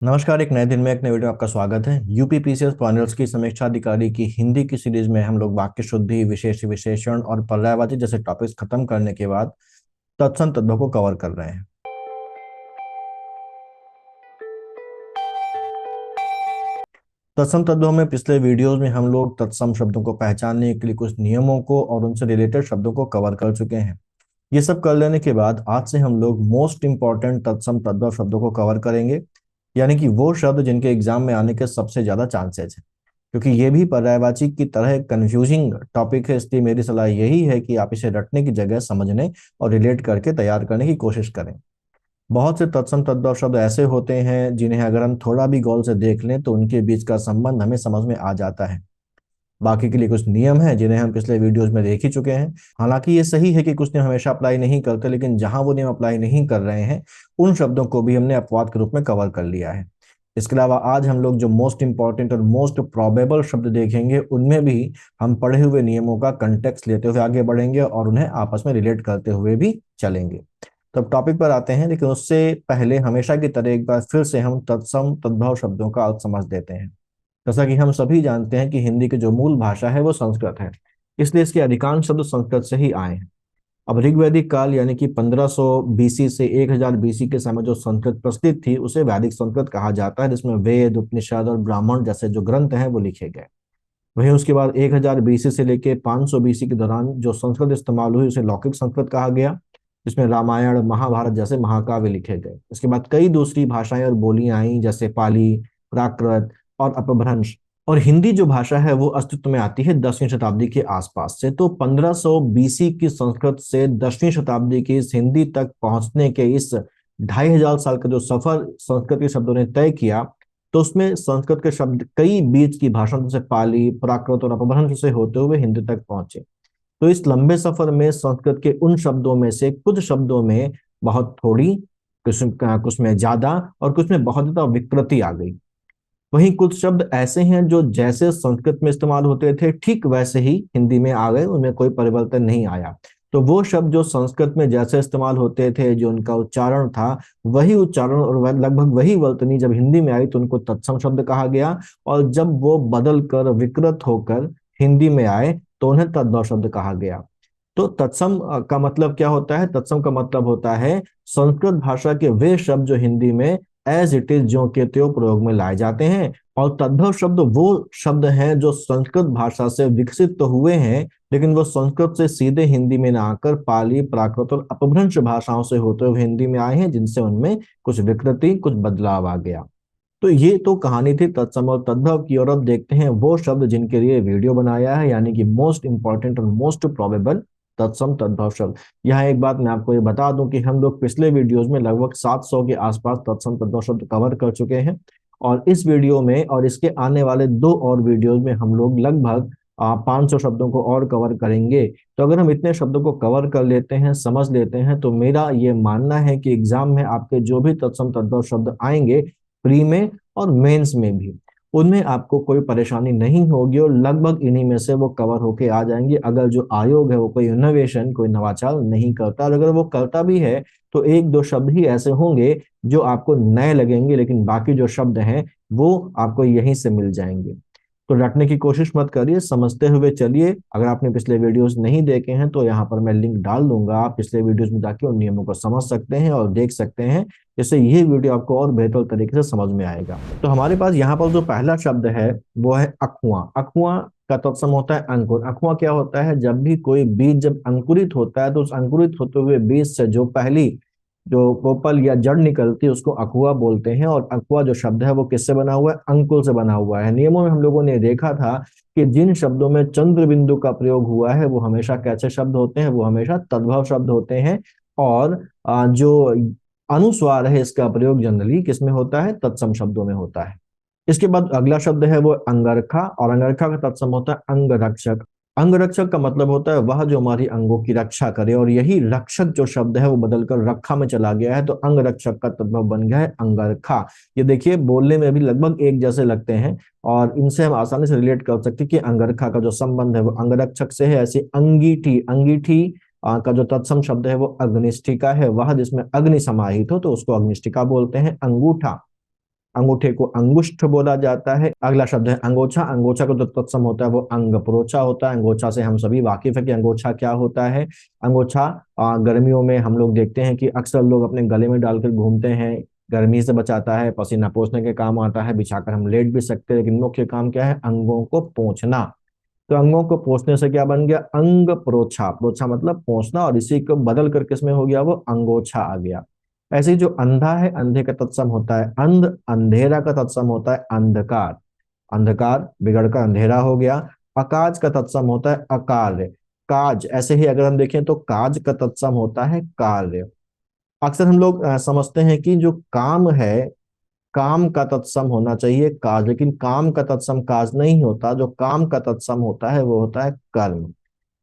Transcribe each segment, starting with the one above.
नमस्कार। एक नए दिन में एक नए वीडियो में आपका स्वागत है। यूपीपीसीएस फाइनल्स की समीक्षा अधिकारी की हिंदी की सीरीज में हम लोग वाक्य शुद्धि, विशेष विशेषण और पर्यायवाची जैसे टॉपिक्स खत्म करने के बाद तत्सम तत्वों को कवर कर रहे हैं। तत्सम तत्वों में पिछले वीडियोस में हम लोग तत्सम शब्दों को पहचानने के लिए कुछ नियमों को और उनसे रिलेटेड शब्दों को कवर कर चुके हैं। ये सब कर लेने के बाद आज से हम लोग मोस्ट इंपॉर्टेंट तत्सम तद्भव शब्दों को कवर करेंगे, यानी कि वो शब्द जिनके एग्जाम में आने के सबसे ज्यादा चांसेस है। क्योंकि ये भी पर्यायवाची की तरह कंफ्यूजिंग टॉपिक है, इसलिए मेरी सलाह यही है कि आप इसे रटने की जगह समझने और रिलेट करके तैयार करने की कोशिश करें। बहुत से तत्सम तद्भव शब्द ऐसे होते हैं जिन्हें अगर हम थोड़ा भी गौर से देख लें तो उनके बीच का संबंध हमें समझ में आ जाता है। बाकी के लिए कुछ नियम हैं जिन्हें हम पिछले वीडियोस में देख ही चुके हैं। हालांकि ये सही है कि कुछ नियम हमेशा अप्लाई नहीं करते, लेकिन जहां वो नियम अप्लाई नहीं कर रहे हैं उन शब्दों को भी हमने अपवाद के रूप में कवर कर लिया है। इसके अलावा आज हम लोग जो मोस्ट इंपॉर्टेंट और मोस्ट प्रोबेबल शब्द देखेंगे उनमें भी हम पढ़े हुए नियमों का कंटेक्स्ट लेते हुए आगे बढ़ेंगे और उन्हें आपस में रिलेट करते हुए भी चलेंगे। तो अब टॉपिक पर आते हैं, लेकिन उससे पहले हमेशा की तरह एक बार फिर से हम तत्सम तद्भव शब्दों का अर्थ समझ देते हैं। जैसा कि हम सभी जानते हैं कि हिंदी की जो मूल भाषा है वो संस्कृत है, इसलिए इसके अधिकांश शब्द संस्कृत से ही आए हैं। अब ऋग्वैदिक काल यानी कि 1500 बीसी से 1000 बीसी के समय जो संस्कृत प्रचलित थी उसे वैदिक संस्कृत कहा जाता है, जिसमें वेद, उपनिषद और ब्राह्मण जैसे जो ग्रंथ हैं वो लिखे गए। वहीं उसके बाद 1000 बीसी से लेकर 500 बीसी के दौरान जो संस्कृत इस्तेमाल हुई उसे लौकिक संस्कृत कहा गया, जिसमें रामायण, महाभारत जैसे महाकाव्य लिखे गए। इसके बाद कई दूसरी भाषाएं और बोलियां आई, जैसे पाली, प्राकृत और अपभ्रंश। और हिंदी जो भाषा है वो अस्तित्व में आती है 10वीं शताब्दी के आसपास से। तो 1500 बीसी की संस्कृत से 10वीं शताब्दी की इस हिंदी तक पहुंचने के इस 2500 साल का जो सफर संस्कृत के शब्दों ने तय किया, तो उसमें संस्कृत के शब्द कई बीच की भाषा जैसे पाली, प्राकृत और अपभ्रंश से होते हुए हिंदी तक पहुंचे। तो इस लंबे सफर में संस्कृत के उन शब्दों में से कुछ शब्दों में बहुत थोड़ी, कुछ में ज्यादा और कुछ में बहुत ज्यादा विकृति आ गई। वहीं कुछ शब्द ऐसे हैं जो जैसे संस्कृत में इस्तेमाल होते थे ठीक वैसे ही हिंदी में आ गए, उनमें कोई परिवर्तन नहीं आया। तो वो शब्द जो संस्कृत में जैसे इस्तेमाल होते थे, जो उनका उच्चारण था वही उच्चारण और लगभग वही वर्तनी जब हिंदी में आई तो उनको तत्सम शब्द कहा गया। और जब वो बदल कर विकृत होकर हिंदी में आए तो उन्हें तद्भव शब्द कहा गया। तो तत्सम का मतलब क्या होता है? तत्सम का मतलब होता है संस्कृत भाषा के वे शब्द जो हिंदी में एज इट इज, ज्यों के त्यों प्रयोग में लाए जाते हैं। और तद्भव शब्द वो शब्द हैं जो संस्कृत भाषा से विकसित तो हुए हैं, लेकिन वो संस्कृत से सीधे हिंदी में ना आकर पाली, प्राकृत और अपभ्रंश भाषाओं से होते हुए हिंदी में आए हैं, जिनसे उनमें कुछ विकृति, कुछ बदलाव आ गया। तो ये तो कहानी थी तत्सम और तद्भव की, और अब देखते हैं वो शब्द जिनके लिए वीडियो बनाया है, यानी कि मोस्ट इंपॉर्टेंट और मोस्ट प्रोबेबल तत्सम तद्भव शब्द। यहाँ एक बात मैं आपको ये बता दूं कि हम लोग पिछले वीडियोस में लगभग 700 के आसपास तत्सम तद्भव शब्द कवर कर चुके हैं, और इस वीडियो में और इसके आने वाले दो और वीडियोस में हम लोग लगभग 500 शब्दों को और कवर करेंगे। तो अगर हम इतने शब्दों को कवर कर लेते हैं, समझ लेते हैं, तो मेरा ये मानना है कि एग्जाम में आपके जो भी तत्सम तद्भव शब्द आएंगे, प्री में और मेंस में भी, उनमें आपको कोई परेशानी नहीं होगी और लगभग इन्हीं में से वो कवर होके आ जाएंगे, अगर जो आयोग है वो कोई इनोवेशन, कोई नवाचार नहीं करता। और अगर वो करता भी है तो एक दो शब्द ही ऐसे होंगे जो आपको नए लगेंगे, लेकिन बाकी जो शब्द हैं वो आपको यहीं से मिल जाएंगे। तो रटने की कोशिश मत करिए, समझते हुए चलिए। अगर आपने पिछले वीडियोस नहीं देखे हैं तो यहाँ पर मैं लिंक डाल दूंगा, आप पिछले वीडियोस में जाके उन नियमों को समझ सकते हैं और देख सकते हैं, जिससे ये वीडियो आपको और बेहतर तरीके से समझ में आएगा। तो हमारे पास यहाँ पर जो पहला शब्द है वो है अखुआ। अखुआ का तत्सम होता है अंकुर। अखुआ क्या होता है? जब भी कोई बीज जब अंकुरित होता है तो उस अंकुरित होते हुए बीज से जो पहली जो कोपल या जड़ निकलती है उसको अकुआ बोलते हैं। और अकुआ जो शब्द है वो किससे बना हुआ है? अंकुर से बना हुआ है। नियमों में हम लोगों ने देखा था कि जिन शब्दों में चंद्र बिंदु का प्रयोग हुआ है वो हमेशा कैसे शब्द होते हैं? वो हमेशा तद्भव शब्द होते हैं। और जो अनुस्वार है इसका प्रयोग जनरली किसमें होता है? तत्सम शब्दों में होता है। इसके बाद अगला शब्द है वो अंगरखा, और अंगरखा का तत्सम होता है अंगरक्षक। अंगरक्षक का मतलब होता है वह जो हमारी अंगों की रक्षा करे, और यही रक्षक जो शब्द है वो बदलकर रखा में चला गया है, तो अंगरक्षक का तद्भव बन गया है अंगरखा। ये देखिए बोलने में भी लगभग एक जैसे लगते हैं और इनसे हम आसानी से रिलेट कर सकते हैं कि अंगरखा का जो संबंध है वो अंगरक्षक से है। ऐसे अंगीठी, अंगीठी का जो तत्सम शब्द है वो अग्निष्ठिका है। वह जिसमें अग्नि समाहित हो तो उसको अग्निष्ठिका बोलते हैं। अंगूठा, अंगूठे को अंगुष्ठ बोला जाता है। अगला शब्द है अंगोछा। अंगोछा का जो तत्सम होता है वो अंगप्रोछा होता है। अंगोछा से हम सभी वाकिफ है कि अंगोछा क्या होता है। अंगोछा गर्मियों में हम लोग देखते हैं कि अक्सर लोग अपने गले में डालकर घूमते हैं। गर्मी से बचाता है, पसीना पोंछने के काम आता है, बिछाकर हम लेट भी सकते हैं, लेकिन मुख्य काम क्या है, अंगों को पोंछना। तो अंगों को पोंछने से क्या बन गया, अंग प्रोछा। प्रोछा मतलब पोंछना, और इसी को बदल कर किसमें हो गया, वो अंगोछा आ गया। ऐसे ही जो अंधा है, अंधे का तत्सम होता है अंध। अंधेरा का तत्सम होता है अंधकार। अंधकार बिगड़कर अंधेरा हो गया। अकाज का तत्सम होता है अकार्य। काज, ऐसे ही अगर हम देखें तो काज का तत्सम होता है कार्य। अक्सर हम लोग समझते हैं कि जो काम है, काम का तत्सम होना चाहिए काज, लेकिन काम का तत्सम काज नहीं होता। जो काम का तत्सम होता है वो होता है कर्म,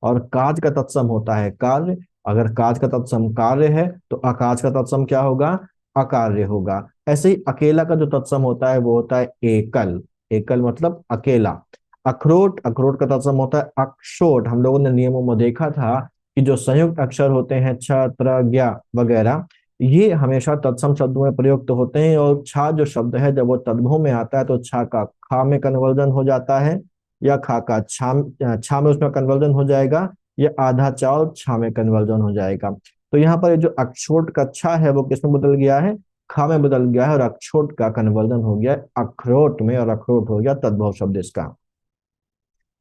और काज का तत्सम होता है कार्य। अगर काज का तत्सम कार्य है तो अकाज का तत्सम क्या होगा, अकार्य होगा। ऐसे ही अकेला का जो तत्सम होता है वो होता है एकल। एकल मतलब अकेला। अखरोट, अखरोट का तत्सम होता है अक्षोट। हम लोगों ने नियमों में देखा था कि जो संयुक्त अक्षर होते हैं छ, त्र, ज्ञ वगैरह, ये हमेशा तत्सम शब्दों में प्रयुक्त होते हैं। और छा जो शब्द है जब वो तद्भव में आता है तो छा का खा में कन्वर्जन हो जाता है, या खा का छा में उसमें कन्वर्जन हो जाएगा, या आधा चा और छा में कन्वर्जन हो जाएगा। तो यहाँ पर ये जो अक्षोट का छा है वो किसमें बदल गया है, खा में बदल गया है, और अक्षोट का कन्वर्जन हो गया है अखरोट में, और अखरोट हो गया तद्भव शब्द इसका।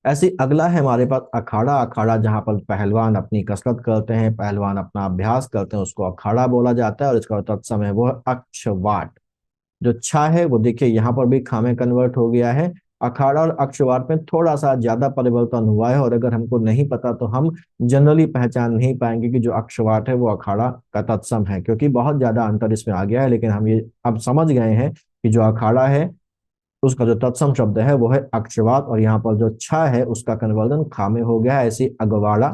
ऐसे ही अगला है हमारे पास अखाड़ा। अखाड़ा जहां पर पहलवान अपनी कसरत करते हैं, पहलवान अपना अभ्यास करते हैं, उसको अखाड़ा बोला जाता है। और इसका तत्सम है वो है अक्षवाट। जो छा है वो देखिए यहाँ पर भी खा में कन्वर्ट हो गया है। अखाड़ा और अक्षवाट में थोड़ा सा ज्यादा परिवर्तन हुआ है, और अगर हमको नहीं पता तो हम जनरली पहचान नहीं पाएंगे कि जो अक्षवाट है वो अखाड़ा का तत्सम है, क्योंकि बहुत ज्यादा अंतर इसमें आ गया है। लेकिन हम ये अब समझ गए हैं कि जो अखाड़ा है उसका जो तत्सम शब्द है वो है अक्षवात, और यहाँ पर जो छ है उसका कन्वर्जन खा में हो गया है। ऐसे अगवाड़ा,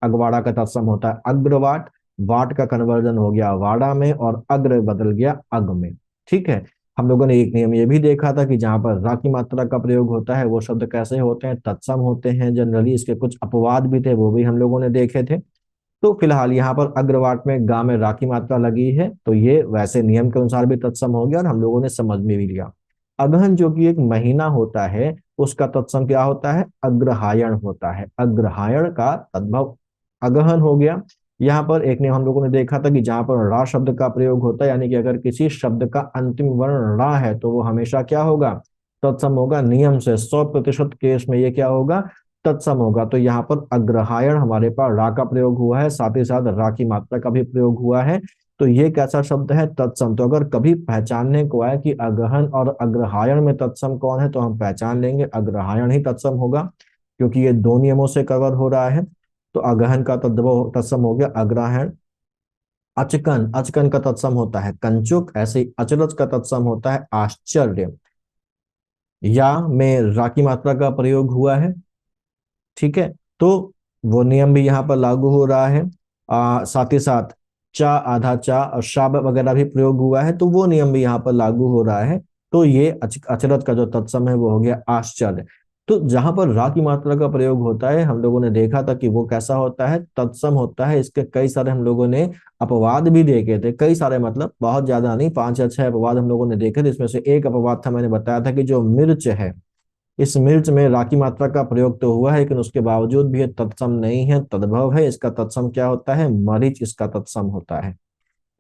अगवाड़ा का तत्सम होता है अग्रवाट। वाट का कन्वर्जन हो गया वाड़ा में, और अग्र बदल गया अग में। ठीक है। हम लोगों ने एक नियम ये भी देखा था कि जहां पर रा की मात्रा का प्रयोग होता है वो शब्द कैसे होते हैं, तत्सम होते हैं जनरली। इसके कुछ अपवाद भी थे, वो भी हम लोगों ने देखे थे। तो फिलहाल यहाँ पर अग्रवाट में गा में रा की मात्रा लगी है, तो ये वैसे नियम के अनुसार भी तत्सम हो गया, और हम लोगों ने समझ में भी लिया। अगहन जो कि एक महीना होता है, उसका तत्सम क्या होता है, अग्रहायण होता है। अग्रहायण का तद्भव अगहन हो गया। यहाँ पर एक नियम हम लोगों ने देखा था कि जहां पर रा शब्द का प्रयोग होता है, यानी कि अगर किसी शब्द का अंतिम वर्ण रा है तो वो हमेशा क्या होगा, तत्सम होगा। नियम से 100% केस में ये क्या होगा, तत्सम होगा। तो यहाँ पर अग्रहायण हमारे पास रा का प्रयोग हुआ है, साथ ही साथ रा की मात्रा का भी प्रयोग हुआ है। तो ये कैसा शब्द है, तत्सम। तो अगर कभी पहचानने को आए कि अगहन और अग्रहायण में तत्सम कौन है, तो हम पहचान लेंगे अग्रहायण ही तत्सम होगा, क्योंकि ये दो नियमों से कवर हो रहा है। तो अगहन का तद्भव तत्सम हो गया अग्रहायण। अचकन, अचकन का तत्सम होता है कंचुक। ऐसे ही अचरज का तत्सम होता है आश्चर्य। या में रा की मात्रा का प्रयोग हुआ है। ठीक है। तो वो नियम भी यहाँ पर लागू हो रहा है। साथ ही साथ चा, आधा चा और शाब वगैरह भी प्रयोग हुआ है, तो वो नियम भी यहाँ पर लागू हो रहा है। तो ये अचरज का जो तत्सम है वो हो गया आश्चर्य। तो जहां पर रा की मात्रा का प्रयोग होता है, हम लोगों ने देखा था कि वो कैसा होता है, तत्सम होता है। इसके कई सारे हम लोगों ने अपवाद भी देखे थे, कई सारे मतलब बहुत ज्यादा नहीं, 5 या 6 अपवाद हम लोगों ने देखे थे। इसमें से एक अपवाद था, मैंने बताया था कि जो मिर्च है, इस मिर्च में रा की मात्रा का प्रयोग तो हुआ है, लेकिन उसके बावजूद भी ये तत्सम नहीं है, तद्भव है। इसका तत्सम क्या होता है, मरीच इसका तत्सम होता है।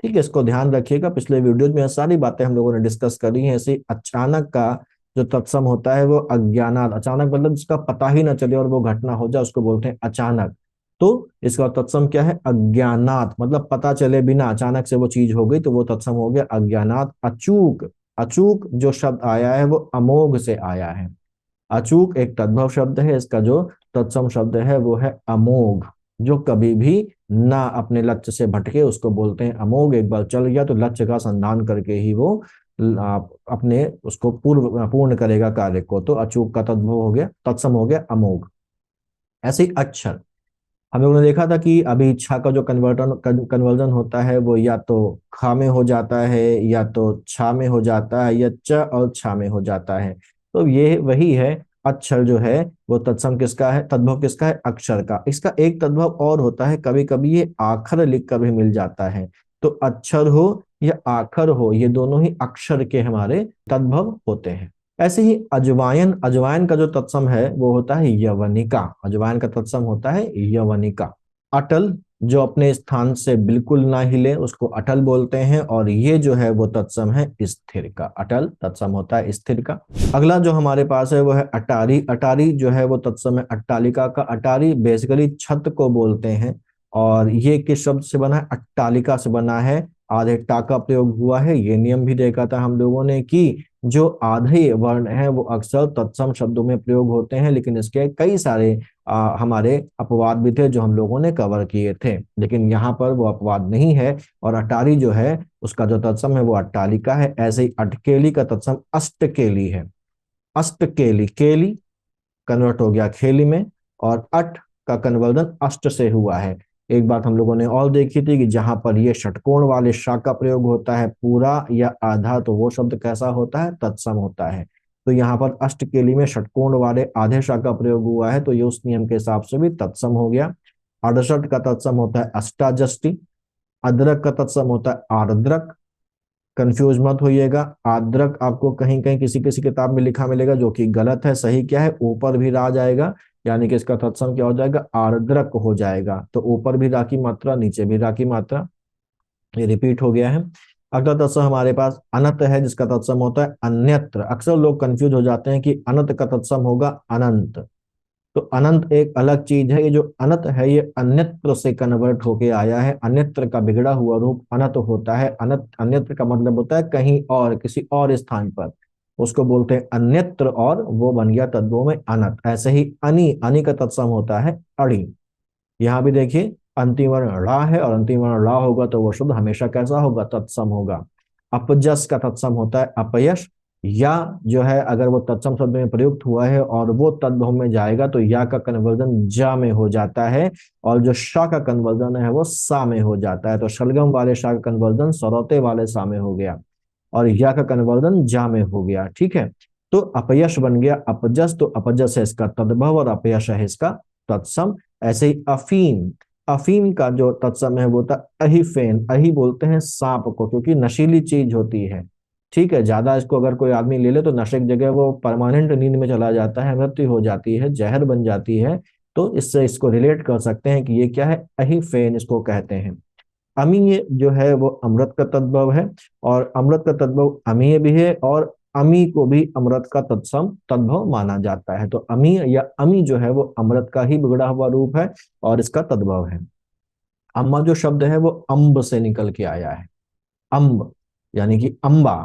ठीक है, इसको ध्यान रखिएगा। पिछले वीडियोज में सारी बातें हम लोगों ने डिस्कस करी हैं। ऐसे अचानक का जो तत्सम होता है वो अज्ञानात। अचानक मतलब जिसका पता ही ना चले और वो घटना हो जाए उसको बोलते हैं अचानक। तो इसका तत्सम क्या है, अज्ञानात, मतलब पता चले बिना अचानक से वो चीज हो गई, तो वो तत्सम हो गया अज्ञानात। अचूक, अचूक जो शब्द आया है वो अमोघ से आया है। अचूक एक तद्भव शब्द है, इसका जो तत्सम शब्द है वो है अमोघ। जो कभी भी ना अपने लक्ष्य से भटके उसको बोलते हैं अमोघ। एक बार चल गया तो लक्ष्य का संधान करके ही वो अपने उसको पूर्ण करेगा कार्य को। तो अचूक का तद्भव हो गया, तत्सम हो गया अमोघ। ऐसे ही अक्षर, हम लोगों ने देखा था कि अभी छा का जो कन्वर्जन होता है वो या तो खा में हो जाता है, या तो छा में हो जाता है, या च और छा में हो जाता है। तो ये वही है, अक्षर जो है वो तत्सम किसका है, तद्भव किसका है, अक्षर का। इसका एक तद्भव और होता है, कभी कभी ये आखर लिख कर भी मिल जाता है। तो अक्षर हो या आखर हो, ये दोनों ही अक्षर के हमारे तद्भव होते हैं। ऐसे ही अजवायन, अजवायन का जो तत्सम है वो होता है यवनिका, अजवायन का तत्सम होता है यवनिका। अटल, जो अपने स्थान से बिल्कुल ना हिले उसको अटल बोलते हैं, और ये जो है वो तत्सम है स्थिर का, अटल तत्सम होता है स्थिर का। अगला जो हमारे पास है वो है अटारी, अटारी जो है वो तत्सम है अट्टालिका का। अटारी बेसिकली छत को बोलते हैं, और ये किस शब्द से बना है, अट्टालिका से बना है। आधे टा का प्रयोग हुआ है। ये नियम भी देखा था हम लोगों ने कि जो आधे वर्ण हैं वो अक्सर तत्सम शब्दों में प्रयोग होते हैं, लेकिन इसके कई सारे हमारे अपवाद भी थे जो हम लोगों ने कवर किए थे, लेकिन यहाँ पर वो अपवाद नहीं है। और अटारी जो है उसका जो तत्सम है वो अट्टालिका है। ऐसे ही अटकेली का तत्सम अष्टकेली है। अष्टकेली, केली कन्वर्ट हो गया खेली में, और अट का कन्वर्जन अष्ट से हुआ है। एक बात हम लोगों ने और देखी थी कि जहां पर ये षटकोण वाले शा का प्रयोग होता है पूरा या आधा, तो वो शब्द कैसा होता है, तत्सम होता है। तो यहाँ पर अष्टकेली में षटकोण वाले आधे शा का प्रयोग हुआ है, तो ये उस नियम के हिसाब से भी तत्सम हो गया। अड़सठ का तत्सम होता है अष्टाजष्टी। अदरक का तत्सम होता है आर्द्रक। कंफ्यूज मत होइएगा, आद्रक आपको कहीं कहीं किसी किसी किताब में लिखा मिलेगा, जो कि गलत है। सही क्या है, ऊपर भी रा जाएगा, यानी कि इसका तत्सम क्या हो जाएगा, आर्द्रक हो जाएगा। तो ऊपर भी रा की मात्रा, नीचे भी रा की मात्रा, ये रिपीट हो गया है। अगला तत्सम हमारे पास अनंत है, जिसका तत्सम होता है अन्यत्र। अक्सर लोग कंफ्यूज हो जाते हैं कि अनंत का तत्सम होगा अनंत, तो अनंत एक अलग चीज है। ये जो अनंत है ये अन्यत्र से कन्वर्ट होके आया है। अन्यत्र का बिगड़ा हुआ रूप अनंत होता है। अनंत, अन्यत्र का मतलब होता है कहीं और, किसी और स्थान पर, उसको बोलते हैं अन्यत्र, और वो बन गया तद्भव में अनंत। ऐसे ही अनि, अनि का तत्सम होता है अणि। यहाँ भी देखिए अंतिम वर्ण ड़ा है, और अंतिम वर्ण ड़ा होगा तो वो शब्द हमेशा कैसा होगा, तत्सम होगा। अपजस का तत्सम होता है अपयश। या जो है अगर वो तत्सम शब्द में प्रयुक्त हुआ है और वो तद्भव में जाएगा तो या का कन्वर्जन जा में हो जाता है, और जो शा का कन्वर्जन है वो सा में हो जाता है। तो शलगम वाले शा का कन्वर्जन सरौते वाले सा में हो गया, और या का कन्वर्जन जा में हो गया। ठीक है, तो अपयश बन गया अपजस, तो अपजस है इसका तद्भव और अपयश है इसका तत्सम। ऐसे ही अफीम, अफीम का जो तत्सम है वो था अहिफेन। अहि बोलते हैं सांप को, क्योंकि नशीली चीज होती है। ठीक है, ज्यादा इसको अगर कोई आदमी ले ले तो नशे की जगह वो परमानेंट नींद में चला जाता है, मृत्यु हो जाती है, जहर बन जाती है। तो इससे इसको रिलेट कर सकते हैं कि ये क्या है, अहिफेन इसको कहते हैं। अमीय जो है वो अमृत का तद्भव है, और अमृत का तद्भव अमीय भी है, और अमी को भी अमृत का तत्सम तद्भव माना जाता है। तो अमी या अमी जो है वो अमृत का ही बिगड़ा हुआ रूप है, और इसका तद्भव है। अम्मा जो शब्द है वो अम्ब से निकल के आया है। अम्ब यानी कि अम्बा।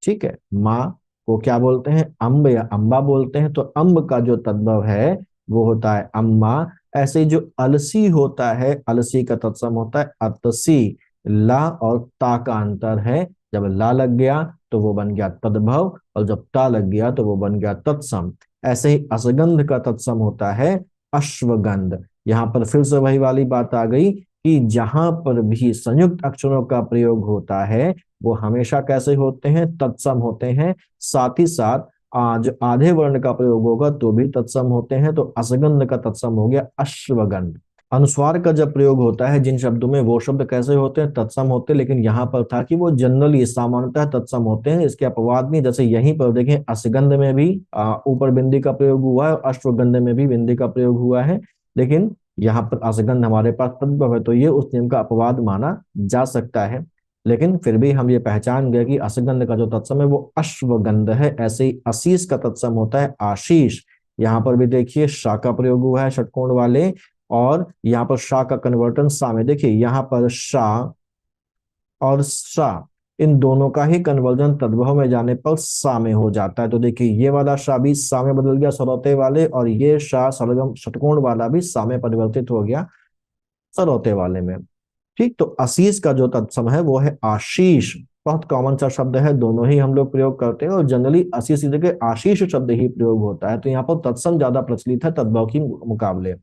ठीक है, माँ को क्या बोलते हैं, अम्ब या अम्बा बोलते हैं। तो अम्ब का जो तद्भव है वो होता है अम्मा। ऐसे ही जो अलसी होता है, अलसी का तत्सम होता है अतसी। ला और ता का अंतर है, जब ला लग गया तो वो बन गया तद्भव, और जब ता लग गया तो वो बन गया तत्सम। ऐसे ही असगंध का तत्सम होता है अश्वगंध। यहाँ पर फिर से वही वाली बात आ गई कि जहां पर भी संयुक्त अक्षरों का प्रयोग होता है वो हमेशा कैसे होते हैं, तत्सम होते हैं। साथ ही साथ आज आधे वर्ण का प्रयोग होगा तो भी तत्सम होते हैं। तो असगंध का तत्सम हो गया अश्वगंध। अनुस्वार का जब प्रयोग होता है जिन शब्दों में, वो शब्द कैसे होते हैं, तत्सम होते हैं। लेकिन यहाँ पर था कि वो जनरली सामान्यतः तत्सम होते हैं, इसके अपवाद नहीं। जैसे यहीं पर देखें असगंध में भी ऊपर बिंदी का प्रयोग हुआ है, और अश्वगंध में भी बिंदी का प्रयोग हुआ है, लेकिन यहाँ पर असगंध हमारे पास तद्भव है, तो ये उस नियम का अपवाद माना जा सकता है। लेकिन फिर भी हम ये पहचान गए कि असगंध का जो तत्सम है वो अश्वगंध है। ऐसे ही अशीष का तत्सम होता है आशीष। यहाँ पर भी देखिए शा का प्रयोग हुआ है षटकोण वाले, और यहाँ पर शा का कन्वर्टन सा में। देखिए यहाँ पर शा और सा, इन दोनों का ही कन्वर्जन तद्भव में जाने पर सा में हो जाता है। तो देखिए ये वाला शा भी सा में बदल गया सरौते वाले, और ये शा सरगम षटकोण वाला भी सा में परिवर्तित हो गया सरौते वाले में। ठीक, तो आशीष का जो तत्सम है वो है आशीष। बहुत कॉमन सा शब्द है, दोनों ही हम लोग प्रयोग करते हैं, और जनरली आशीष की जगह आशीष शब्द ही प्रयोग होता है। तो यहाँ पर तत्सम ज्यादा प्रचलित है तद्भव की मुकाबले।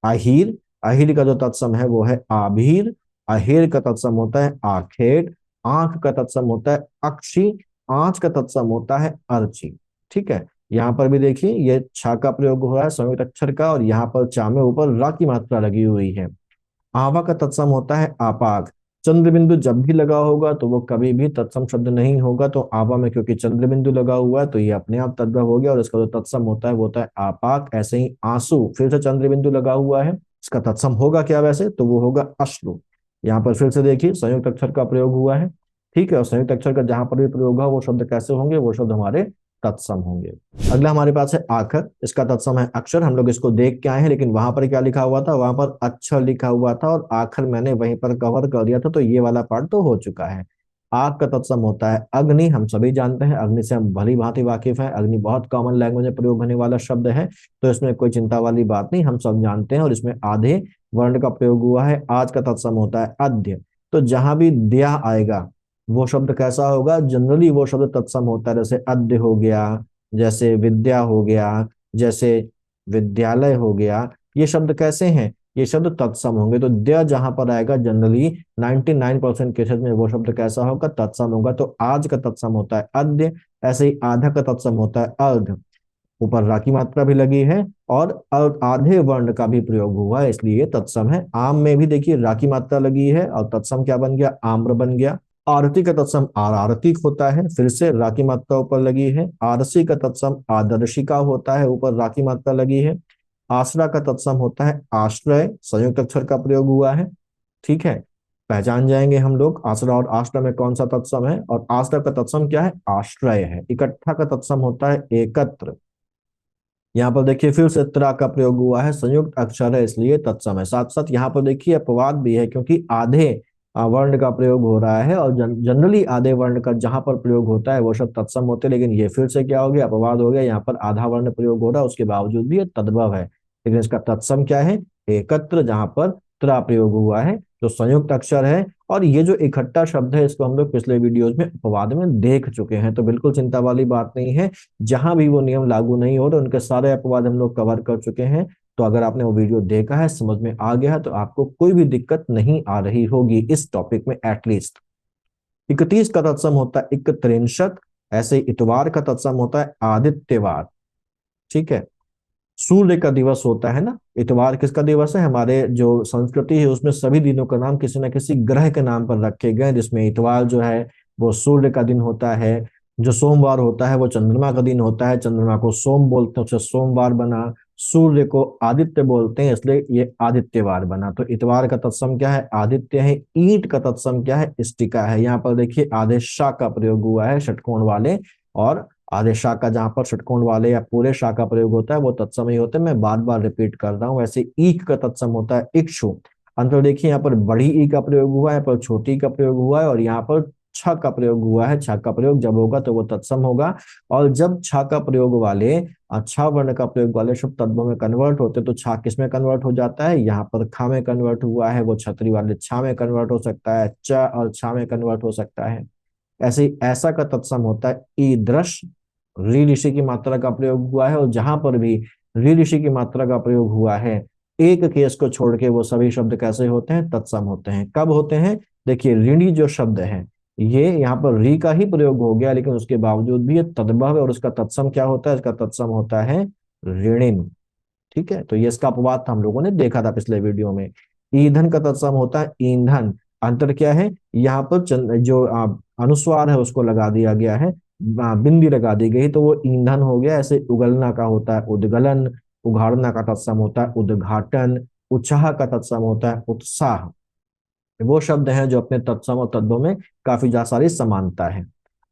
अहीर, अहीर का जो तत्सम है वो है आभीर। अहेर का तत्सम होता है आखेट। आंख का तत्सम होता है अक्षी। आंच का तत्सम होता है अर्ची। ठीक है, यहाँ पर भी देखिए ये छा का प्रयोग हुआ है संयुक्त अक्षर का, और यहाँ पर चा में ऊपर रा की मात्रा लगी हुई है। आवा का तत्सम होता है आपाक। चंद्र बिंदु जब भी लगा होगा तो वो कभी भी तत्सम शब्द नहीं होगा। तो आभा में क्योंकि चंद्र बिंदु लगा हुआ है तो ये अपने आप तद्भव हो गया, और इसका जो तत्सम होता है वो होता है आपाक। ऐसे ही आंसू, फिर से चंद्र बिंदु लगा हुआ है, इसका तत्सम होगा क्या वैसे, तो वो होगा अश्रु। यहाँ पर फिर से देखिए संयुक्त अक्षर का प्रयोग हुआ है, ठीक है, और संयुक्त अक्षर का जहां पर भी प्रयोग होगा वो शब्द कैसे होंगे, वो शब्द हमारे तत्सम होंगे। अगला हमारे पास है आखर, इसका तत्सम है अक्षर। हम लोग इसको देख के आए हैं, लेकिन वहां पर क्या लिखा हुआ था, वहां पर अक्षर लिखा हुआ था और आखर मैंने वहीं पर कवर कर दिया था, तो ये वाला पार्ट तो हो चुका है। आग का तत्सम होता है अग्नि, हम सभी जानते हैं, अग्नि से हम भली भांति वाकिफ हैं, अग्नि बहुत कॉमन लैंग्वेज में प्रयोग होने वाला शब्द है, तो इसमें कोई चिंता वाली बात नहीं, हम सब जानते हैं, और इसमें आधे वर्ण का प्रयोग हुआ है। आज का तत्सम होता है अद्य, तो जहां भी द्या आएगा वो शब्द कैसा होगा, जनरली वो शब्द तत्सम होता है, जैसे अद्य हो गया, जैसे विद्या हो गया, जैसे विद्यालय हो गया, ये शब्द कैसे हैं, ये शब्द तत्सम होंगे। तो द्य जहां पर आएगा जनरली 99% केसेस में वो शब्द कैसा होगा, तत्सम होगा। तो आज का तत्सम होता है अद्य। ऐसे ही आधा का तत्सम होता है अर्ध, ऊपर रा की मात्रा भी लगी है और आधे वर्ण का भी प्रयोग हुआ है, इसलिए ये तत्सम है। आम में भी देखिए रा की मात्रा लगी है और तत्सम क्या बन गया, आम्र बन गया। आरती का तत्सम आरतिक होता है, फिर से रा की मात्रा ऊपर लगी है। आरसी का तत्सम आदर्शिका होता है, ऊपर रा की मात्रा लगी है। आश्रा का तत्सम होता है आश्रय, संयुक्त अक्षर का प्रयोग हुआ है, ठीक है। पहचान जाएंगे हम लोग आश्रा और आश्रय में कौन सा तत्सम है, और आश्रय का तत्सम क्या है, आश्रय है। इकट्ठा का तत्सम होता है एकत्र। यहाँ पर देखिए फिर से त्रा का प्रयोग हुआ है, संयुक्त अक्षर है इसलिए तत्सम है। साथ साथ यहाँ पर देखिए अपवाद भी है, क्योंकि आधे वर्ण का प्रयोग हो रहा है, और जनरली आधे वर्ण का जहां पर प्रयोग होता है वो शब्द तत्सम होते हैं, लेकिन ये फिर से क्या हो गया, अपवाद हो गया। यहाँ पर आधा वर्ण प्रयोग हो रहा है, उसके बावजूद भी ये तद्भव है, लेकिन इसका तत्सम क्या है, एकत्र, जहां पर त्रा प्रयोग हुआ है, जो संयुक्त अक्षर है। और ये जो इकट्ठा शब्द है इसको हम लोग पिछले वीडियोज में अपवाद में देख चुके हैं, तो बिल्कुल चिंता वाली बात नहीं है। जहां भी वो नियम लागू नहीं हो रहे उनके सारे अपवाद हम लोग कवर कर चुके हैं। तो अगर आपने वो वीडियो देखा है, समझ में आ गया है, तो आपको कोई भी दिक्कत नहीं आ रही होगी इस टॉपिक में एटलीस्ट। 31 का तत्सम होता है इकत्रिंशत। ऐसे इतवार का तत्सम होता है आदित्यवार, ठीक है। सूर्य का दिवस होता है ना, इतवार किसका दिवस है, हमारे जो संस्कृति है उसमें सभी दिनों का नाम किसी न किसी ग्रह के नाम पर रखे गए, जिसमें इतवार जो है वो सूर्य का दिन होता है। जो सोमवार होता है वो चंद्रमा का दिन होता है, चंद्रमा को सोम बोलते हैं, उससे सोमवार बना। सूर्य को आदित्य बोलते हैं, इसलिए ये आदित्यवार बना। तो इतवार का तत्सम क्या है, आदित्य है। ईंट का तत्सम क्या है, इष्टिका है। यहाँ पर देखिए आधे शा का प्रयोग हुआ है, षटकोण वाले, और आधे शाख का जहां पर षटकोण वाले या पूरे शाख का प्रयोग होता है वो तत्सम ही होते हैं। मैं बार बार रिपीट कर रहा हूँ। वैसे ईक का तत्सम होता है इक्षु। अंतर देखिए, यहाँ पर बड़ी ई का प्रयोग हुआ है, पर छोटी ई का प्रयोग हुआ है, और यहाँ पर छ का प्रयोग हुआ है। छ का प्रयोग जब होगा तो वो तत्सम होगा, और जब छ का प्रयोग वाले अच्छा वर्ण का प्रयोग वाले शब्द तद्भव में कन्वर्ट होते तो छा किस में कन्वर्ट हो जाता है, यहाँ पर खा में कन्वर्ट हुआ है, वो छतरी वाले छा में कन्वर्ट हो सकता है, च और छा में कन्वर्ट हो सकता है। ऐसे ही ऐसा का तत्सम होता है ईदृश। री ऋषि की मात्रा का प्रयोग हुआ है, और जहां पर भी री ऋषि की मात्रा का प्रयोग हुआ है, एक केस को छोड़ के वो सभी शब्द कैसे होते हैं, तत्सम होते हैं। कब होते हैं, देखिए ऋणी जो शब्द है ये यहाँ पर री का ही प्रयोग हो गया, लेकिन उसके बावजूद भी ये तद्भव है, और उसका तत्सम क्या होता है, इसका तत्सम होता है ऋणिन, ठीक है। तो ये इसका अपवाद था, हम लोगों ने देखा था पिछले वीडियो में। ईंधन का तत्सम होता है ईंधन। अंतर क्या है, यहाँ पर जो अनुस्वार है उसको लगा दिया गया है, बिंदी लगा दी गई, तो वो ईंधन हो गया। ऐसे उगलना का होता है उद्गलन। उघाड़ना का तत्सम होता है उद्घाटन। उत्साह का तत्सम होता है उत्साह। वो शब्द हैं जो अपने तत्सम और तद्भव में काफी सारी समानता है।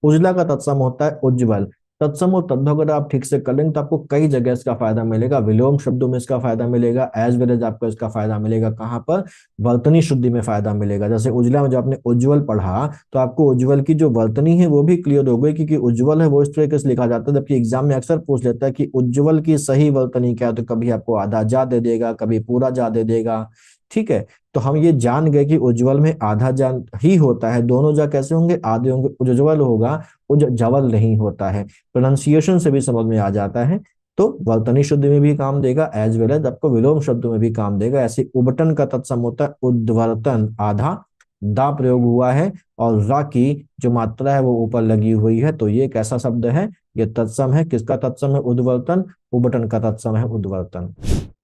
उजला का तत्सम होता है उज्जवल। तत्सम और तद्भव अगर आप ठीक से कर लेंगे तो आपको कई जगह इसका फायदा मिलेगा। विलोम शब्दों में इसका फायदा मिलेगा, एज वेल एज आपको इसका फायदा मिलेगा कहाँ पर, वर्तनी शुद्धि में फायदा मिलेगा। जैसे उजला में जब आपने उज्जवल पढ़ा तो आपको उज्जवल की जो वर्तनी है वो भी क्लियर हो गई, क्योंकि उज्जवल है वो इस तरीके से लिखा जाता है, जबकि एग्जाम में अक्सर पूछ लेता है कि उज्जवल की सही वर्तनी क्या है, तो कभी आपको आधा जा दे देगा, कभी पूरा जा दे देगा, ठीक है। तो हम ये जान गए कि उज्जवल में आधा जान ही होता है। दोनों जा कैसे होंगे, आधे होंगे। उज्जवल होगा, उज्जवल नहीं होता है। प्रोनाउंसिएशन से भी समझ में आ जाता है। तो वर्तनी शुद्धि में भी काम देगा, एज वेल एज आपको विलोम शब्दों में भी काम देगा। ऐसे उबटन का तत्सम होता है उद्वर्तन। आधा दा प्रयोग हुआ है, और रा की जो मात्रा है वो ऊपर लगी हुई है, तो ये कैसा शब्द है, ये तत्सम है। किसका तत्सम है, उद्वर्तन। उबटन का तत्सम है उद्वर्तन।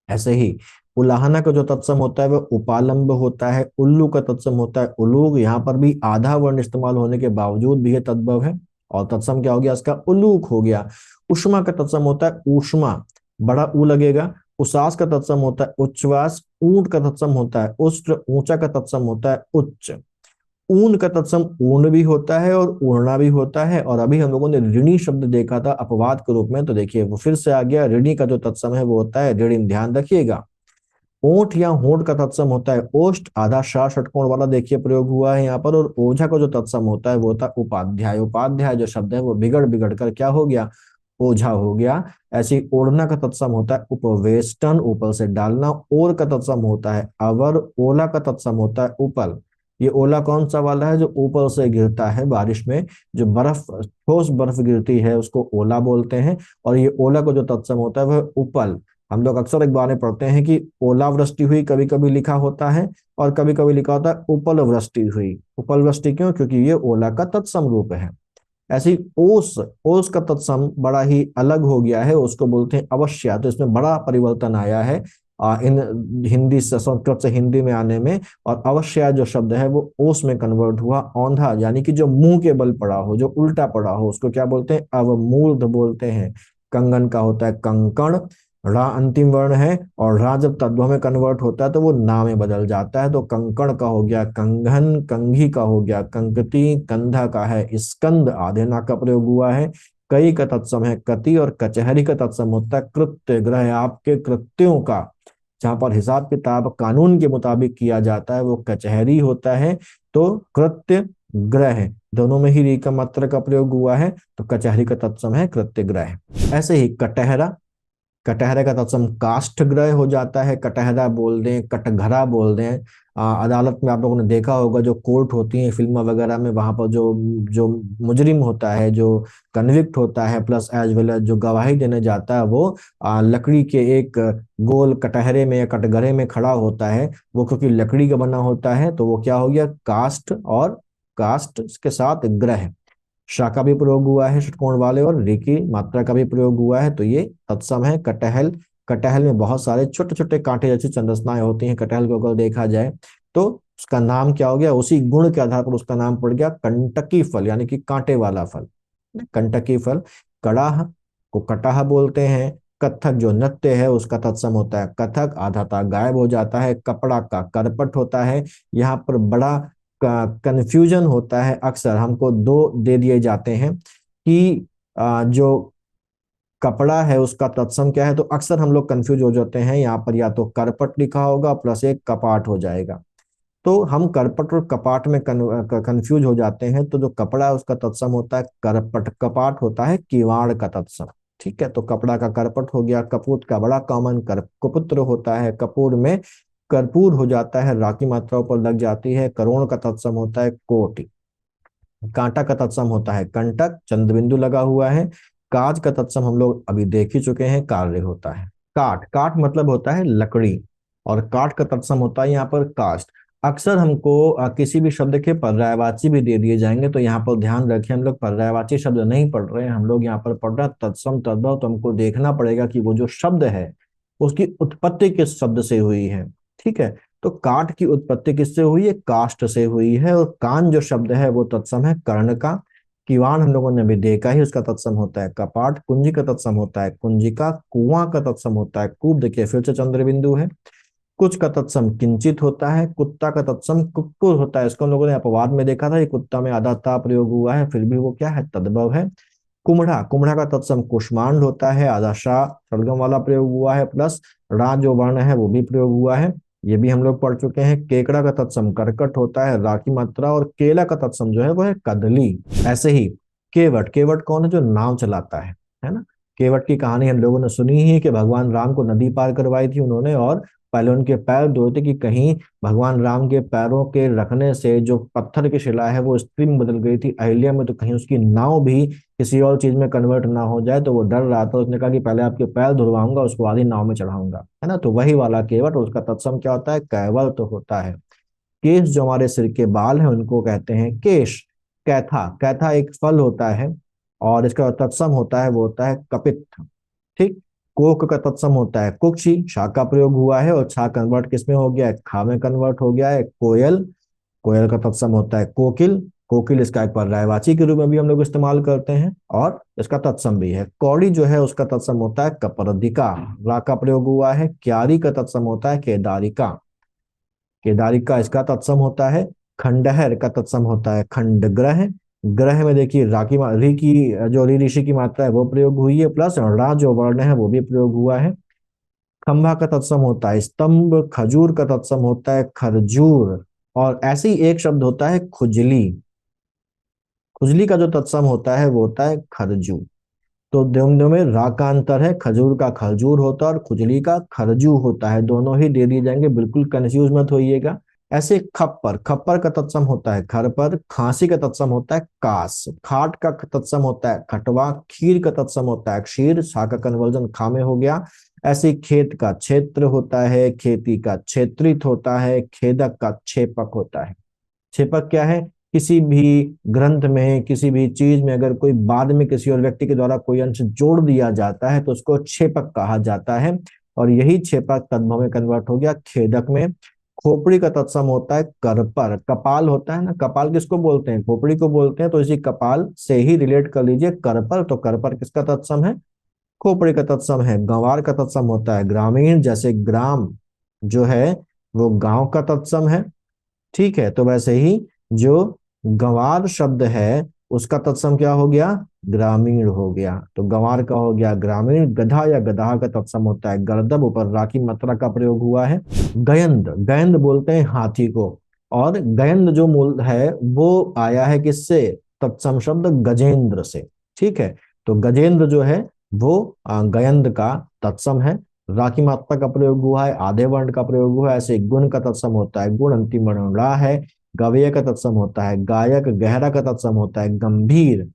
ऐसे ही उलाहना का जो तत्सम होता है वह उपालंब होता है। उल्लू का तत्सम होता है उलूक। यहाँ पर भी आधा वर्ण इस्तेमाल होने के बावजूद भी ये तद्भव है, और तत्सम क्या हो गया इसका, उलूक हो गया। उष्मा का तत्सम होता है ऊष्मा, बड़ा ऊ लगेगा। उसास का तत्सम होता है उच्छ्वास। ऊंट का तत्सम होता है उष्ट्र। ऊंचा का तत्सम होता है उच्च। ऊन का तत्सम ऊर्ण भी होता है और ऊर्णा भी होता है। और अभी हम लोगों ने ऋणी शब्द देखा था अपवाद के रूप में, तो देखिए वो फिर से आ गया। ऋणी का जो तत्सम है वो होता है ऋणी, ध्यान रखिएगा। ओठ या होंठ का तत्सम होता है ओष्ठ, आधा शार षटकोण वाला देखिए प्रयोग हुआ है यहाँ पर। और ओझा का जो तत्सम होता है वो होता है उपाध्याय। उपाध्याय जो शब्द है वो बिगड़ बिगड़ कर क्या हो गया, ओझा हो गया। ऐसे ही ओढ़ना का तत्सम होता है उपवेष्टन, ऊपर से डालना। ओर का तत्सम होता है अवर। ओला का तत्सम होता है उपल। ये ओला कौन सा वाला है, जो ऊपर से गिरता है बारिश में, जो बर्फ, ठोस बर्फ गिरती है उसको ओला बोलते हैं। और ये ओला का जो तत्सम होता है वह उपल। हम लोग अक्सर एक बार पढ़ते हैं कि ओलावृष्टि हुई, कभी कभी लिखा होता है, और कभी कभी लिखा होता है उपल वृष्टि हुई। उपल वृष्टि क्यों, क्योंकि ये ओला का तत्सम रूप है। ऐसी ओस, ओस का तत्सम बड़ा ही अलग हो गया है, उसको बोलते हैं अवश्य। तो इसमें बड़ा परिवर्तन आया है इन हिंदी से संस्कृत से हिंदी में आने में। और अवश्य जो शब्द है वो ओस में कन्वर्ट हुआ। औंधा यानी कि जो मुंह के बल पड़ा हो, जो उल्टा पड़ा हो, उसको क्या बोलते हैं, अवमूर्ध बोलते हैं। कंगन का होता है कंकण। रा अंतिम वर्ण है, और रा जब तद्भव में कन्वर्ट होता है तो वो ना में बदल जाता है। तो कंकण का हो गया कंघन। कंघी का हो गया कंकती। कंधा का है स्कंद, आधे ना का प्रयोग हुआ है। कई का तत्सम है कति। और कचहरी का तत्सम होता है कृत्य ग्रह। आपके कृत्यों का जहां पर हिसाब किताब कानून के मुताबिक किया जाता है वो कचहरी होता है। तो कृत्य ग्रह दोनों में ही री का मात्रा का प्रयोग हुआ है, तो कचहरी का तत्सम है कृत्य ग्रह। ऐसे ही कटहरा, कटहरे का तत्सम काष्ठग्रह हो जाता है। कटहरा बोल दें, कटघरा बोल दें। अदालत में आप लोगों ने देखा होगा, जो कोर्ट होती है फिल्म वगैरह में, वहां पर जो जो मुजरिम होता है, जो कन्विक्ट होता है, प्लस एज वेल एज जो गवाही देने जाता है, वो लकड़ी के एक गोल कटहरे में या कटघरे में खड़ा होता है। वो क्योंकि लकड़ी का बना होता है तो वो क्या हो गया, काष्ठ। और काष्ठ के साथ ग्रह, शा का भी प्रयोग हुआ है षटकोण वाले, और री की मात्रा का भी प्रयोग हुआ है। तो ये तत्सम है कटहल। कटहल में बहुत सारे छोटे छोटे कांटे जैसी संरचनाएं होती हैं कटहल को अगर देखा जाए तो। उसका नाम क्या हो गया, उसी गुण के आधार पर उसका नाम पड़ गया कंटकी फल, यानी कि कांटे वाला फल, कंटकी फल। कड़ाह को कटाह बोलते हैं। कथक जो नृत्य है उसका तत्सम होता है कथक, आधा ता गायब हो जाता है। कपड़ा का करपट होता है। यहाँ पर बड़ा कंफ्यूजन होता है, अक्सर हमको दो दे दिए जाते हैं कि जो कपड़ा है उसका तत्सम क्या है, तो अक्सर हम लोग कंफ्यूज हो जाते हैं। यहाँ पर या तो करपट लिखा होगा प्लस एक कपाट हो जाएगा, तो हम करपट और कपाट में कंफ्यूज हो जाते हैं। तो जो कपड़ा है उसका तत्सम होता है करपट। कपाट होता है किवाड़ का तत्सम। ठीक है, तो कपड़ा का करपट हो गया। कपूत का बड़ा कॉमन कर कुपुत्र होता है। कपूर में कर्पूर हो जाता है, रा की मात्रा ऊपर लग जाती है। करोड़ का तत्सम होता है कोटि। कांटा का तत्सम होता है कंटक, चंद्रबिंदु लगा हुआ है। काज का तत्सम हम लोग अभी देख ही चुके हैं, कार्य होता है। काट, काट मतलब होता है लकड़ी, और काट का तत्सम होता है यहाँ पर काष्ठ। अक्सर हमको किसी भी शब्द के पर्यायवाची भी दे दिए जाएंगे, तो यहाँ पर ध्यान रखें, हम लोग पर्यायवाची शब्द नहीं पढ़ रहे हैं, हम लोग यहाँ पर पढ़ रहे हैं तत्सम तद्भव। तो हमको देखना पड़ेगा कि वो जो शब्द है उसकी उत्पत्ति किस शब्द से हुई है। ठीक है, तो काठ की उत्पत्ति किससे हुई है, काष्ठ से हुई है। और कान जो शब्द है वो तत्सम है कर्ण का। किवाड़ हम लोगों ने भी देखा ही, उसका तत्सम होता है कपाट। कुंजी का तत्सम होता है कुंजिका। कुआं का तत्सम होता है कूप, देखिए फिर से चंद्र बिंदु है। कुछ का तत्सम किंचित होता है। कुत्ता का तत्सम कुक्कुर होता है। इसको हम लोगों ने अपवाद में देखा था, ये कुत्ता में आधा ता प्रयोग हुआ है, फिर भी वो क्या है, तद्भव है। कुम्हड़ा, कुम्हड़ा का तत्सम कुष्मांड होता है, आधा शाह सलगम वाला प्रयोग हुआ है, प्लस रा जो वर्ण है वो भी प्रयोग हुआ है, ये भी हम लोग पढ़ चुके हैं। केकड़ा का तत्सम करकट होता है, रा की मात्रा। और केला का तत्सम जो है वो है कदली। ऐसे ही केवट, केवट कौन है, जो नाव चलाता है ना। केवट की कहानी हम लोगों ने सुनी ही कि भगवान राम को नदी पार करवाई थी उन्होंने, और पहले उनके पैर धोए थे कि कहीं भगवान राम के पैरों के रखने से जो पत्थर की शिला है वो स्त्री में बदल गई थी अहिल्या में, तो कहीं उसकी नाव भी किसी और चीज में कन्वर्ट ना हो जाए। तो वो डर रहा था, उसने कहा कि पहले आपके पैर धुलवाऊंगा उसके बाद ही नाव में चढ़ाऊंगा, है ना। तो वही वाला केवट, और उसका तत्सम क्या होता है, कैवल तो होता है। केश जो हमारे सिर के बाल हैं उनको कहते हैं केश। कैथा, कैथा एक फल होता है, और इसका तत्सम होता है वो होता है कपित्थ। ठीक। कोक का तत्सम होता है कुक्षी, छा का प्रयोग हुआ है और छा कन्वर्ट किसमें हो गया है, खा में कन्वर्ट हो गया है। कोयल, कोयल का तत्सम होता है कोकिल, कोकिल इसका एक पर्यायवाची के रूप में भी हम लोग इस्तेमाल करते हैं और इसका तत्सम भी है। कौड़ी जो है उसका तत्सम होता है कपरदिका, रा का प्रयोग हुआ है। क्यारी का तत्सम होता है केदारिका, केदारिका इसका तत्सम होता है। खंडहर का तत्सम होता है खंडग्रह, ग्रह में देखिए रा की री की जो री ऋषि की मात्रा है वो प्रयोग हुई है, प्लस रा जो वर्ण है वो भी प्रयोग हुआ है। खंभा का तत्सम होता है स्तंभ, खजूर का तत्सम होता है खरजूर, और ऐसे ही एक शब्द होता है खुजली, खुजली का जो तत्सम होता है वो होता है खरजू। तो दोनों में रा का अंतर है, खजूर का खजूर होता है और खुजली का खरजू होता है, दोनों ही दे दिए जाएंगे, बिल्कुल कंफ्यूज मत होइएगा। ऐसे खप्पर, खप्पर का तत्सम होता है खर पर, खांसी का तत्सम होता है कास, खाट का तत्सम होता है खटवा, खीर का तत्सम होता है क्षीर, सा का कन्वर्जन खा में हो गया। ऐसे ही खेत का क्षेत्र होता है, खेती का क्षेत्रित होता है, खेदक का क्षेपक होता है। क्षेपक क्या है, किसी भी ग्रंथ में किसी भी चीज में अगर कोई बाद में किसी और व्यक्ति के द्वारा कोई अंश जोड़ दिया जाता है तो उसको क्षेपक कहा जाता है, और यही क्षेपक तद्भव में कन्वर्ट हो गया खेदक में। खोपड़ी का तत्सम होता है करपर, कपाल होता है ना, कपाल किसको बोलते हैं, खोपड़ी को बोलते हैं, तो इसी कपाल से ही रिलेट कर लीजिए करपर, तो करपर किसका तत्सम है, खोपड़ी का तत्सम है। गंवार का तत्सम होता है ग्रामीण, जैसे ग्राम जो है वो गांव का तत्सम है, ठीक है। तो वैसे ही जो गंवार शब्द है उसका तत्सम क्या हो गया, ग्रामीण हो गया, तो गंवार का हो गया ग्रामीण। गधा या गधा का तत्सम होता है गर्दभ, ऊपर रा की मात्रा का प्रयोग हुआ है। गयंद, गयंद बोलते हैं हाथी को, और गयंद जो मूल है वो आया है किससे, तत्सम शब्द गजेंद्र से, ठीक है। तो गजेंद्र जो है वो गयंद का तत्सम है। रा की मात्रा का प्रयोग हुआ है, आधे वर्ण का प्रयोग हुआ है। ऐसे गुण का तत्सम होता है गुण, अंतिम वर्ण रा है। गवेय का तत्सम होता है गायक, गहरा का तत्सम होता है गंभीर,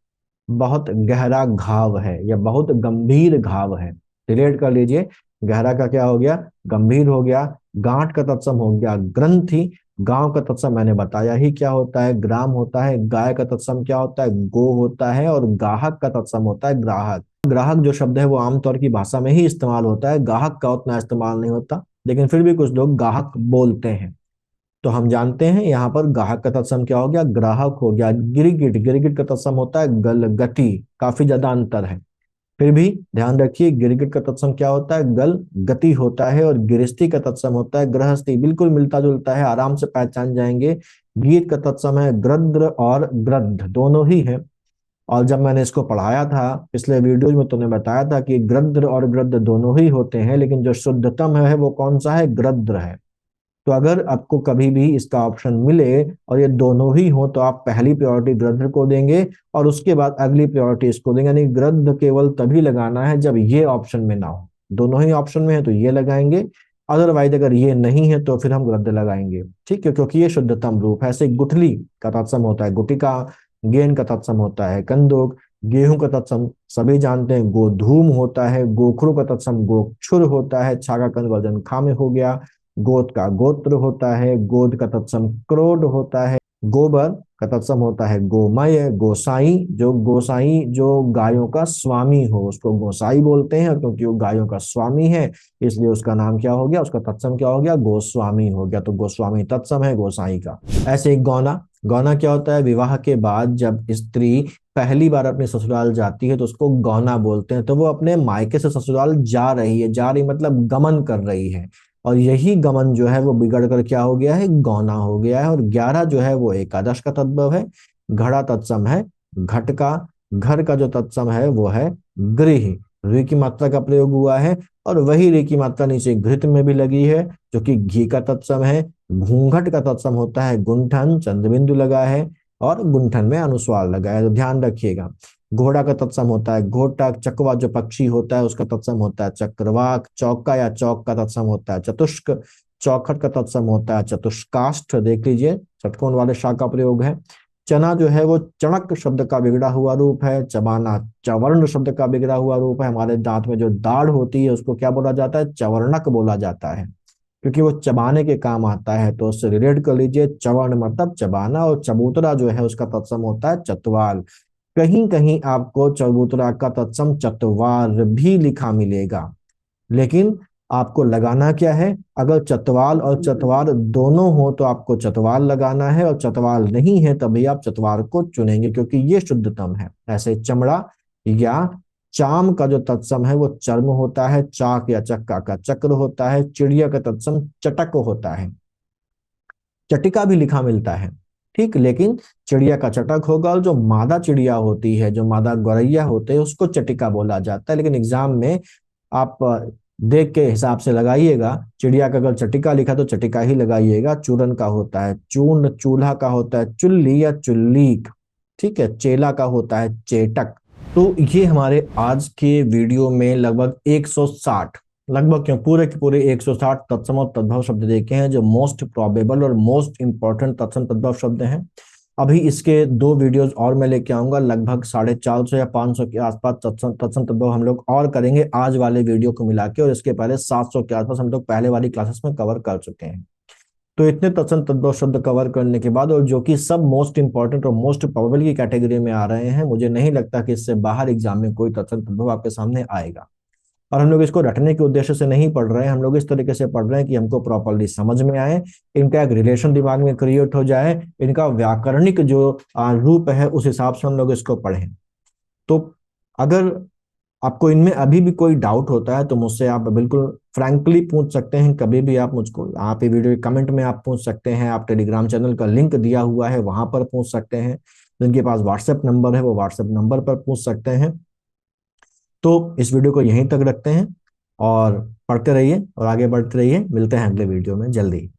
बहुत गहरा घाव है या बहुत गंभीर घाव है, रिलेट कर लीजिए। गहरा का क्या हो गया, गंभीर हो गया। गांठ का तत्सम हो गया ग्रंथि, गांव का तत्सम मैंने बताया ही क्या होता है, ग्राम होता है। गाय का तत्सम क्या होता है, गो होता है, और गाहक का तत्सम होता है ग्राहक। ग्राहक जो शब्द है वो आमतौर की भाषा में ही इस्तेमाल होता है, गाहक का उतना इस्तेमाल नहीं होता, लेकिन फिर भी कुछ लोग गाहक बोलते हैं। तो हम जानते हैं यहाँ पर गाहक का तत्सम क्या हो गया, ग्राहक हो गया। गिरगिट, गिरगिट का तत्सम होता है गल गति, काफी ज्यादा अंतर है, फिर भी ध्यान रखिए गिरगिट का तत्सम क्या होता है, गल गति होता है। और गिरस्ती का तत्सम होता है गृहस्थी, बिल्कुल मिलता जुलता है, आराम से पहचान जाएंगे। गीत का तत्सम है ग्रद्र और ग्रद्ध, दोनों ही है। और जब मैंने इसको पढ़ाया था पिछले वीडियो में तो ने बताया था कि ग्रद्र और ग्रद्ध दोनों ही होते हैं, लेकिन जो शुद्धतम है वो कौन सा है, ग्रद्र है। तो अगर आपको कभी भी इसका ऑप्शन मिले और ये दोनों ही हो तो आप पहली प्रायोरिटी ग्रंथ को देंगे और उसके बाद अगली प्रायोरिटी इसको देंगे, यानी ग्रंथ केवल तभी लगाना है जब ये ऑप्शन में ना हो। दोनों ही ऑप्शन में है तो ये लगाएंगे, अदरवाइज अगर ये नहीं है तो फिर हम ग्रंथ लगाएंगे, ठीक है, क्योंकि ये शुद्धतम रूप है। ऐसे गुठली का तत्सम होता है गुटिका, गेन का तत्सम होता है कंदुक, गेहूं का तत्सम सभी जानते हैं गोधूम होता है, गोखरू का तत्सम गोक्षुर होता है, छा का कन्वर्जन खा में हो गया। गोद का गोत्र होता है, गोद का तत्सम क्रोध होता है। गोबर का तत्सम होता है गोमय, गोसाई, जो गोसाई जो गायों का स्वामी हो उसको गोसाई बोलते हैं, और क्योंकि वो गायों का स्वामी है इसलिए उसका नाम क्या हो गया, उसका तत्सम क्या हो गया, गोस्वामी हो गया। तो गोस्वामी तत्सम है गोसाई का। ऐसे ही गौना, गौना क्या होता है, विवाह के बाद जब स्त्री पहली बार अपने ससुराल जाती है तो उसको गौना बोलते हैं, तो वो अपने मायके से ससुराल जा रही है, जा रही मतलब गमन कर रही है, और यही गमन जो है वो बिगड़ कर क्या हो गया है, गौना हो गया है। और 11 जो है वो एकादश का तद्भव है। घड़ा तत्सम है घट का, घर का जो तत्सम है वो है गृह, री की मात्रा का प्रयोग हुआ है, और वही री की मात्रा नीचे घृत में भी लगी है जो कि घी का तत्सम है। घूंघट का तत्सम होता है गुंठन, चंद्रबिंदु लगा है और गुंठन में अनुस्वार लगा है, तो ध्यान रखिएगा। घोड़ा का तत्सम होता है घोटा, चकवा जो पक्षी होता है उसका तत्सम होता है चक्रवाक, चौका या चौक का तत्सम होता है चतुष्क, चौखट का तत्सम होता है चतुष्काष्ठ, देख लीजिए षटकोण वाले शा का प्रयोग है। चना जो है वो चणक शब्द का बिगड़ा हुआ रूप है। चबाना चवर्ण शब्द का बिगड़ा हुआ रूप है। हमारे दांत में जो दाढ़ होती है उसको क्या बोला जाता है, चवर्णक बोला जाता है, क्योंकि वो चबाने के काम आता है, तो उससे रिलेट कर लीजिए। चवर्ण मतलब चबाना, और चबूतरा जो है उसका तत्सम होता है चतवाल। कहीं कहीं आपको चबूतरा का तत्सम चतवार भी लिखा मिलेगा, लेकिन आपको लगाना क्या है, अगर चतवाल और चतवार दोनों हो तो आपको चतवाल लगाना है, और चतवाल नहीं है तभी आप चतवार को चुनेंगे, क्योंकि ये शुद्धतम है। ऐसे चमड़ा या चाम का जो तत्सम है वो चर्म होता है, चाक या चक्का का चक्र होता है, चिड़िया का तत्सम चटक होता है। चटिका भी लिखा मिलता है, ठीक, लेकिन चिड़िया का चटक होगा, और जो मादा चिड़िया होती है, जो मादा गौरैया होते हैं, उसको चटिका बोला जाता है। लेकिन एग्जाम में आप देख के हिसाब से लगाइएगा, चिड़िया का अगर चटिका लिखा तो चटिका ही लगाइएगा। चूरन का होता है चूर्ण, चूल्हा का होता है चुल्ली या चुल्लीक, ठीक है, चेला का होता है चेटक। तो ये हमारे आज के वीडियो में लगभग 160, लगभग क्यों पूरे के पूरे 160 तत्सम और तद्भव शब्द देखे हैं, जो मोस्ट प्रोबेबल और मोस्ट इंपॉर्टेंट तत्सम तद्भव शब्द हैं। अभी इसके 2 वीडियोस और मैं लेके आऊंगा, लगभग 450 या 500 के आसपास तत्सम तत्सम तद्भव हम लोग और करेंगे आज वाले वीडियो को मिला के, और इसके पहले 700 के आसपास हम लोग पहले वाली क्लासेस में कवर कर चुके हैं। तो इतने तत्सम तद्भव शब्द कवर करने के बाद, और जो कि सब मोस्ट इंपॉर्टेंट और मोस्ट प्रोबेबल की कैटेगरी में आ रहे हैं, मुझे नहीं लगता कि इससे बाहर एग्जाम में कोई तत्सम तद्भव आपके सामने आएगा। और हम लोग इसको रटने के उद्देश्य से नहीं पढ़ रहे हैं, हम लोग इस तरीके से पढ़ रहे हैं कि हमको प्रॉपरली समझ में आए, इनका एक रिलेशन दिमाग में क्रिएट हो जाए, इनका व्याकरणिक जो रूप है उस हिसाब से हम लोग इसको पढ़ें। तो अगर आपको इनमें अभी भी कोई डाउट होता है तो मुझसे आप बिल्कुल फ्रैंकली पूछ सकते हैं, कभी भी आप मुझको, आप ये वीडियो के कमेंट में आप पूछ सकते हैं, आप टेलीग्राम चैनल का लिंक दिया हुआ है वहां पर पूछ सकते हैं, जिनके पास व्हाट्सएप नंबर है वो व्हाट्सएप नंबर पर पूछ सकते हैं। तो इस वीडियो को यहीं तक रखते हैं, और पढ़ते रहिए और आगे बढ़ते रहिए। मिलते हैं अगले वीडियो में जल्दी।